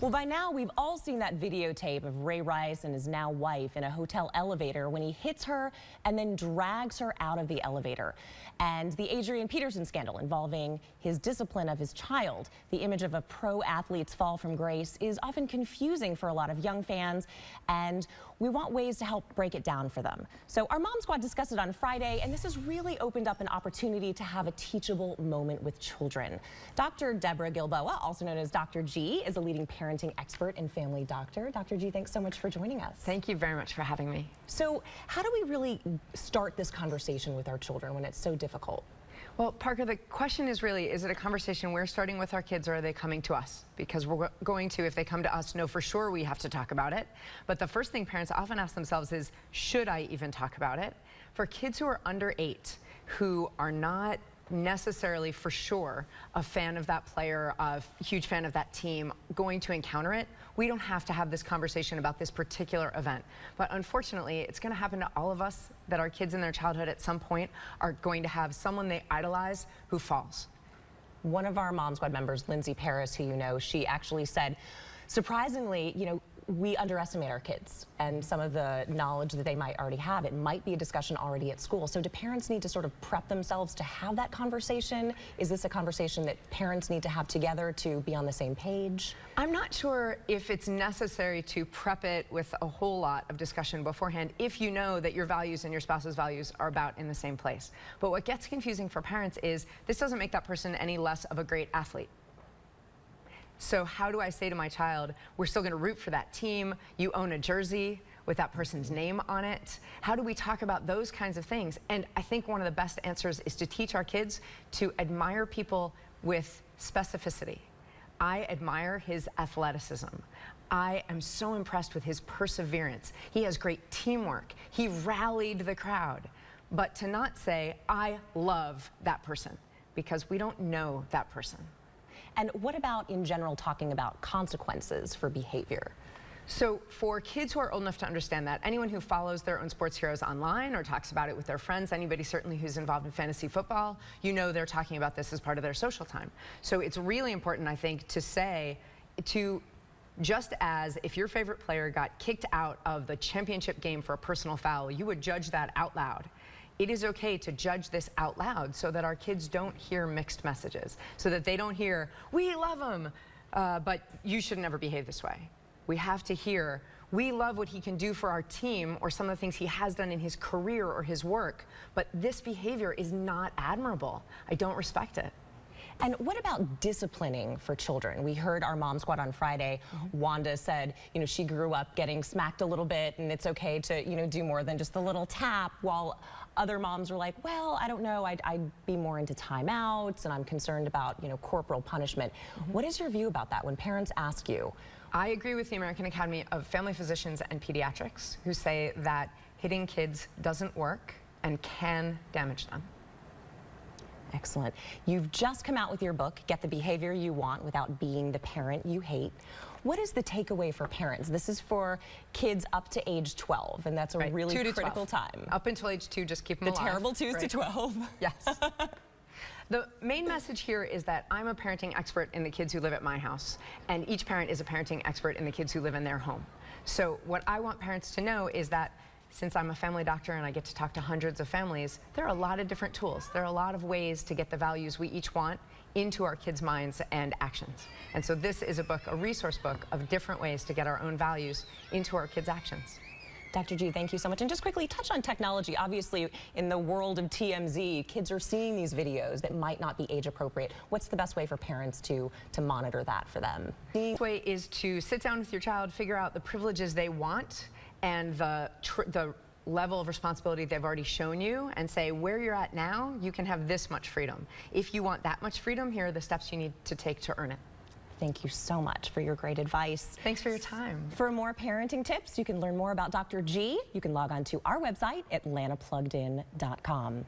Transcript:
Well, by now, we've all seen that videotape of Ray Rice and his now wife in a hotel elevator when he hits her and then drags her out of the elevator. And the Adrian Peterson scandal involving his discipline of his child. The image of a pro athlete's fall from grace is often confusing for a lot of young fans, and we want ways to help break it down for them. So our Mom Squad discussed it on Friday, and this has really opened up an opportunity to have a teachable moment with children. Dr. Deborah Gilboa, also known as Dr. G, is a leading parenting expert and family doctor. Dr. G, thanks so much for joining us. Thank you very much for having me. So how do we really start this conversation with our children when it's so difficult? Well, Parker, the question is really, is it a conversation we're starting with our kids, or are they coming to us? Because we're going to, if they come to us, know for sure we have to talk about it. But the first thing parents often ask themselves is, should I even talk about it? For kids who are under 8, who are not necessarily for sure a fan of that player, a huge fan of that team, going to encounter it, we don't have to have this conversation about this particular event. But unfortunately, it's going to happen to all of us, that our kids in their childhood at some point are going to have someone they idolize who falls. One of our Mom Squad members, Lindsay Paris, who you know, she actually said, surprisingly, you know, we underestimate our kids and some of the knowledge that they might already have. It might be a discussion already at school. So do parents need to sort of prep themselves to have that conversation? Is this a conversation that parents need to have together to be on the same page? I'm not sure if it's necessary to prep it with a whole lot of discussion beforehand if you know that your values and your spouse's values are about in the same place. But what gets confusing for parents is this doesn't make that person any less of a great athlete. So how do I say to my child, we're still going to root for that team, you own a jersey with that person's name on it? How do we talk about those kinds of things? And I think one of the best answers is to teach our kids to admire people with specificity. I admire his athleticism. I am so impressed with his perseverance. He has great teamwork. He rallied the crowd. But to not say, I love that person, because we don't know that person. And what about, in general, talking about consequences for behavior? So for kids who are old enough to understand that, anyone who follows their own sports heroes online or talks about it with their friends, anybody certainly who's involved in fantasy football, you know they're talking about this as part of their social time. So it's really important, I think, to say, just as if your favorite player got kicked out of the championship game for a personal foul, you would judge that out loud. It is okay to judge this out loud so that our kids don't hear mixed messages, so that they don't hear, we love him, but you should never behave this way. We have to hear, we love what he can do for our team or some of the things he has done in his career or his work, but this behavior is not admirable. I don't respect it. And what about disciplining for children? We heard our Mom Squad on Friday. Wanda said, you know, she grew up getting smacked a little bit and it's okay to, you know, do more than just the little tap, while other moms were like, well, I don't know, I'd be more into timeouts and I'm concerned about, you know, corporal punishment. What is your view about that when parents ask you? I agree with the American Academy of Family Physicians and Pediatrics, who say that hitting kids doesn't work and can damage them. Excellent. You've just come out with your book, Get the Behavior You Want Without Being the Parent You Hate. What is the takeaway for parents? This is for kids up to age 12, and that's a really critical time. Up until age 2, just keep them alive. The terrible 2s to 12. Yes. The main message here is that I'm a parenting expert in the kids who live at my house, and each parent is a parenting expert in the kids who live in their home. So what I want parents to know is that since I'm a family doctor and I get to talk to hundreds of families, there are a lot of different tools. There are a lot of ways to get the values we each want into our kids' minds and actions. And so this is a book, a resource book of different ways to get our own values into our kids' actions. Dr. G, thank you so much. And just quickly touch on technology. Obviously, in the world of TMZ, kids are seeing these videos that might not be age appropriate. What's the best way for parents to monitor that for them? The best way is to sit down with your child, figure out the privileges they want and the level of responsibility they've already shown you, and say, where you're at now, you can have this much freedom. If you want that much freedom, here are the steps you need to take to earn it. Thank you so much for your great advice. Thanks for your time. For more parenting tips, you can learn more about Dr. G. You can log on to our website, atlantapluggedin.com.